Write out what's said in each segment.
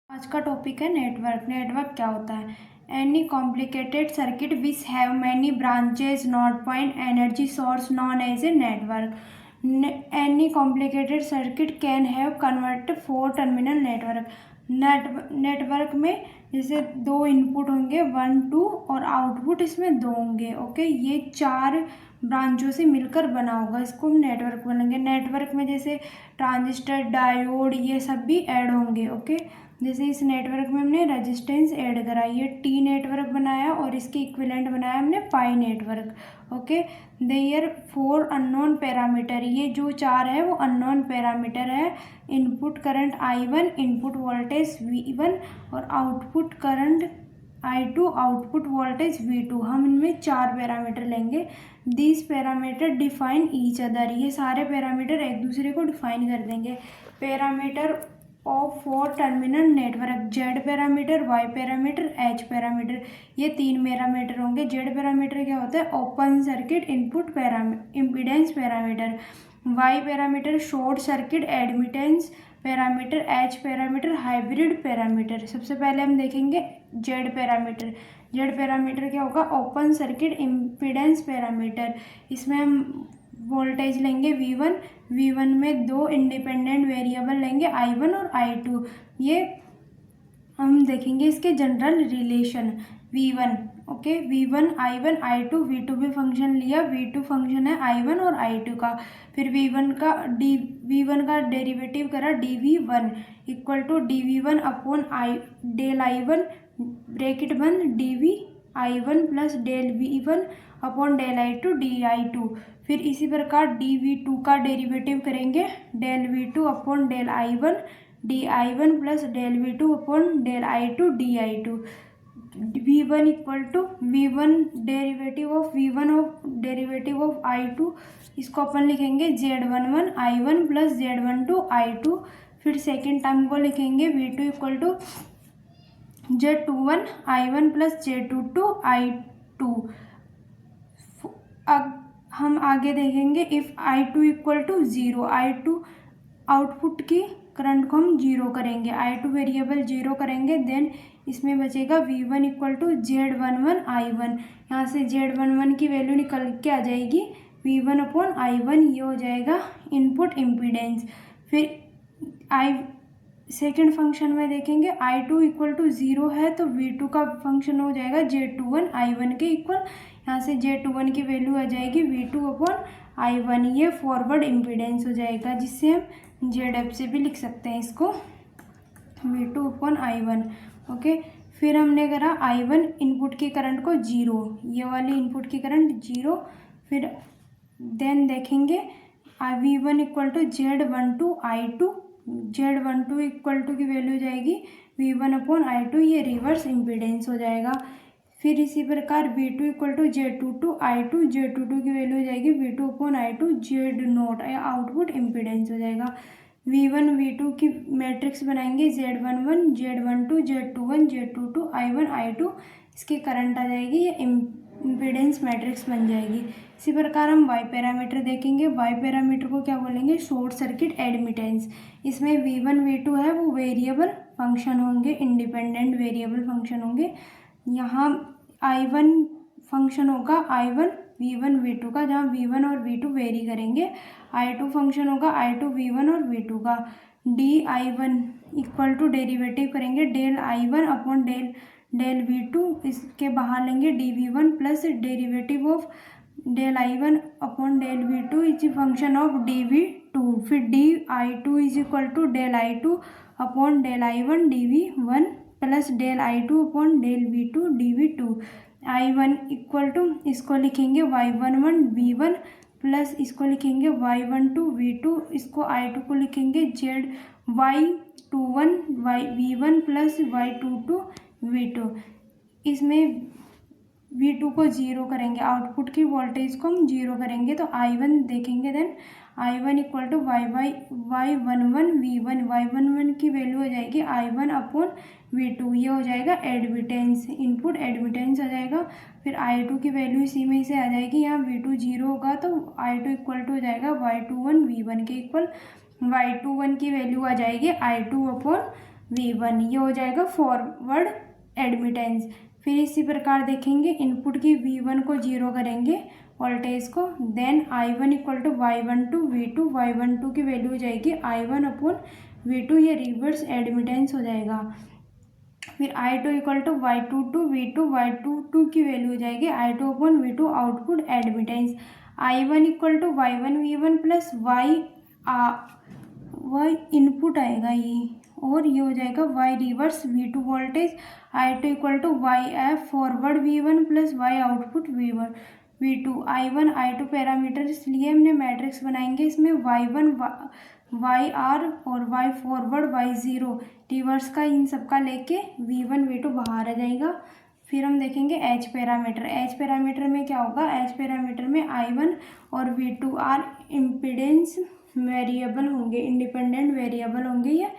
आज का टॉपिक है नेटवर्क। नेटवर्क क्या होता है? Any complicated circuit which have many branches node point energy source known as a network. Any complicated circuit can have convert 4 terminal network. Network में जैसे 2 input होंगे 1 2 और आउटपुट इसमें 2 होंगे। ओके, ये 4 ब्रांचों से मिलकर बना होगा, इसको हम नेटवर्क बोलेंगे। नेटवर्क में जैसे ट्रांजिस्टर, डायोड, ये सब भी ऐड होंगे। ओके, जैसे इस नेटवर्क में हमने रेजिस्टेंस ऐड करा, ये टी नेटवर्क बनाया और इसके इक्विवेलेंट बनाया हमने pi network. Okay, there 4 unknown parameter, ये जो 4 है वो अननोन पैरामीटर है। Input current I1, input voltage V1 और output current I2, output voltage V2। हम इनमें 4 पैरामीटर लेंगे। These parameter define each other, ये सारे पैरामीटर एक दूसरे को डिफाइन कर देंगे। Parameter of 4 terminal network, Z parameter, Y parameter, H parameter, ये 3 पैरामीटर होंगे। जेड पैरामीटर क्या होता है? Open circuit input impedance parameter. Y parameter short circuit admittance parameter. H parameter hybrid parameter. सबसे पहले हम देखेंगे जेड पैरामीटर। जेड पैरामीटर क्या होगा? Open circuit impedance parameter. इसमें हम वोल्टेज लेंगे V1, V1 में 2 इंडिपेंडेंट वेरिएबल लेंगे I1 और I2। ये हम देखेंगे इसके general relation. V1, okay, V1 I1 I2, V2 भी फंक्शन लिया, V2 फंक्शन है I1 और I2 का। फिर V1 का डेरिवेटिव करा dV1 equal to dV1 upon del I1 bracket बंद dV1 plus del V1 upon del I2 dI2। फिर इसी प्रकार dV2 का डेरिवेटिव करेंगे del V2 upon del I1 dI1 plus del V2 upon del I2 dI2। V1 equal to V1 derivative of V1 of derivative of I2, इसको अपन लिखेंगे Z11 I1 plus Z12 I2। फिर second term को लिखेंगे V2 equal to Z21 I1 plus Z22 I2। अब हम आगे देखेंगे if I2 equal to 0, I2 output की करंट को हम 0 करेंगे, I2 वेरिएबल 0 करेंगे। देन इसमें बचेगा V1 equal to Z11 I1। यहाँ से Z11 की वैल्यू निकल के आ जाएगी V1 अपॉन I1, ये हो जाएगा इनपुट इम्पीडेंस। फिर सेकेंड फंक्शन में देखेंगे I2 इक्वल टू 0 है तो V2 का फंक्शन हो जाएगा Z21 I1 के इक्वल। यहाँ से Z21 की वैल्यू आ जाएगी V2 अपॉन I1, ये फॉरवर्ड इम्पीडेंस हो जाएगा, जिससे हम ZF से भी लिख सकते हैं इसको V2 अपॉन I1। ओके, फिर हमने करा I1 इनपुट की करंट को 0, ये वाली इनपुट की करंट 0। फिर देन देखेंगे V1 equal to Z12 I2, Z12 equal to की वैल्यू जाएगी V1 अपॉन I2, ये रिवर्स इम्पीडेंस हो जाएगा। फिर इसी प्रकार V2 equal to Z22 I2, Z22 की वैल्यू हो जाएगी V2 upon I2 Z0, output impedance हो जाएगा। V1 V2 की मैट्रिक्स बनाएंगे Z11 Z12 Z21 Z22 I1 I2, इसकी करंट आ जाएगी, ये इम्पीडेंस मैट्रिक्स बन जाएगी। इसी प्रकार हम वाई पैरामीटर देखेंगे। वाई पैरामीटर को क्या बोलेंगे? Short circuit admittance. इसमें V1 V2 है वो वेरिएबल फंक्शन होंगे, इंडिपेंडेंट वेरिएबल फंक्शन होंगे। यहाँ I1 फंक्शन होगा I1 V1 V2 का, जहाँ V1 और V2 वेरी करेंगे। I2 फंक्शन होगा I2 V1 और V2 का। dI1 इक्वल टू डेरिवेटिव करेंगे del I1 upon del V2, इसके बाहर लेंगे dV1 plus derivative of del I1 upon del V2 is function of dV2। फिर dI2 is equal to del I2 upon del I1 dV1 plus del I2 upon del V2 dV2। I1 equal to इसको लिखेंगे Y11 V1 plus इसको लिखेंगे Y12 V2, इसको I2 को लिखेंगे Y21 V1 plus Y22 V2। इसमें V2 को 0 करेंगे, आउटपुट की वोल्टेज को हम 0 करेंगे तो I1 देखेंगे। Then I1 equal to Y11 V1, Y11 की वैल्यू हो जाएगी I1 अपॉन V2, ये हो जाएगा एडमिटेंस, इनपुट एडमिटेंस आ जाएगा। फिर I2 की वैल्यू इसी में से आ जाएगी, यहाँ V2 0 होगा तो I2 इक्वल टू हो जाएगा Y21 V1 के इक्वल। Y21 की वैल्यू आ जाएगी I2 अपॉन V1, ये हो जाएगा फॉरवर्ड एडमिटेंस। फिर इसी प्रकार देखेंगे इनपुट की V1 को 0 करेंगे वोल्टेज को, then I1 equal to Y12 V2, Y12 की वैल्यू हो जाएगी I1 अपॉन V2, ये रिवर्स एडमिटेंस हो जाएगा। फिर I2 equal to Y22 V2, Y22 की वैल्यू हो जाएगी I2 upon V2 output admittance. I1 equal to Y1 V1 plus Y input आएगा ये, और ये हो जाएगा Y reverse V2 voltage. I2 equal to YF forward V1 plus Y output V2। I1 I2 parameter इसलिए हमने मैट्रिक्स बनाएंगे, इसमें Y1 YR और Y फॉरवर्ड Y0 रिवर्स का, इन सबका लेके V1 V2 बाहर आ जाएगा। फिर हम देखेंगे एच पैरामीटर। एच पैरामीटर में क्या होगा, एच पैरामीटर में I1 और V2 आर इम्पिडेंस वेरिएबल होंगे, इंडिपेंडेंट वेरिएबल होंगे ये,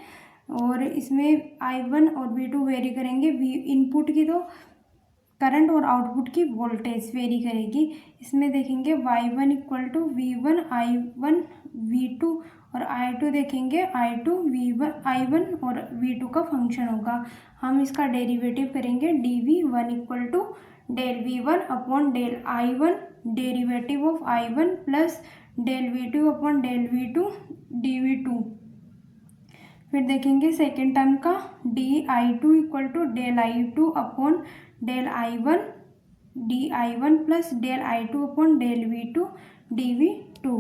और इसमें I1 और V2 वेरी करेंगे, इनपुट की तो करंट और आउटपुट की वोल्टेज वेरी करेगी। इसमें देखेंगे Y1 equal to V1 I1 V2 और I2 देखेंगे I2 V1 I1 और V2 का फंक्शन होगा। हम इसका डेरिवेटिव करेंगे dV1 equal to del V1 upon del I1 derivative of I1 plus del V2 upon del V2 dV2। फिर देखेंगे सेकेंड टर्म का dI2 equal to del I2 upon del I1 dI1 plus del I2 upon del V2 dV2।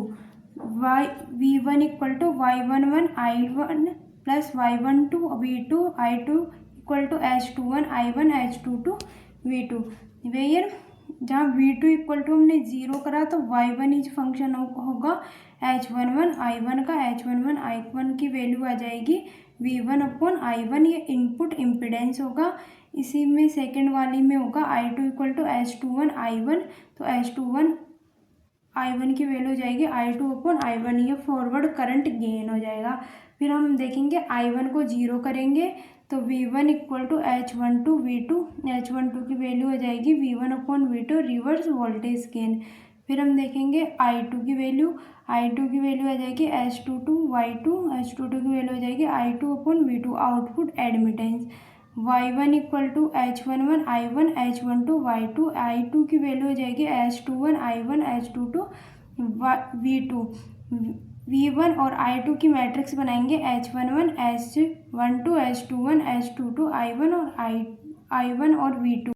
V1 equal to Y11 I1 plus Y12 V2 I2 equal to H21 I1 H22 V2। Where जहाँ V2 equal to हमने 0 करा तो Y1 is function होगा H11 I1 का, H11 I1 की value आ जाएगी V1 upon I1, ये input impedance होगा। इसी में सेकंड वाली में होगा I2 equal to H21 I1, तो H21 I1 की वैल्यू हो जाएगी I2 अपॉन I1, ये फॉरवर्ड करंट गेन हो जाएगा। फिर हम देखेंगे I1 को 0 करेंगे तो V1 equal to H12 V2, H12 की वैल्यू हो जाएगी V1 upon V2 reverse voltage gain. फिर हम देखेंगे I2 की वैल्यू आ जाएगी H22 Y2, H22 की वैल्यू हो जाएगी I2 upon V2 output admittance. Y1 equal to H11 I1 H12 Y2, I2 की वैल्यू हो जाएगी H21 I1 H22 V2। V1 और I2 की मैट्रिक्स बनाएंगे H11 H12 H21 H22 I1 और V2।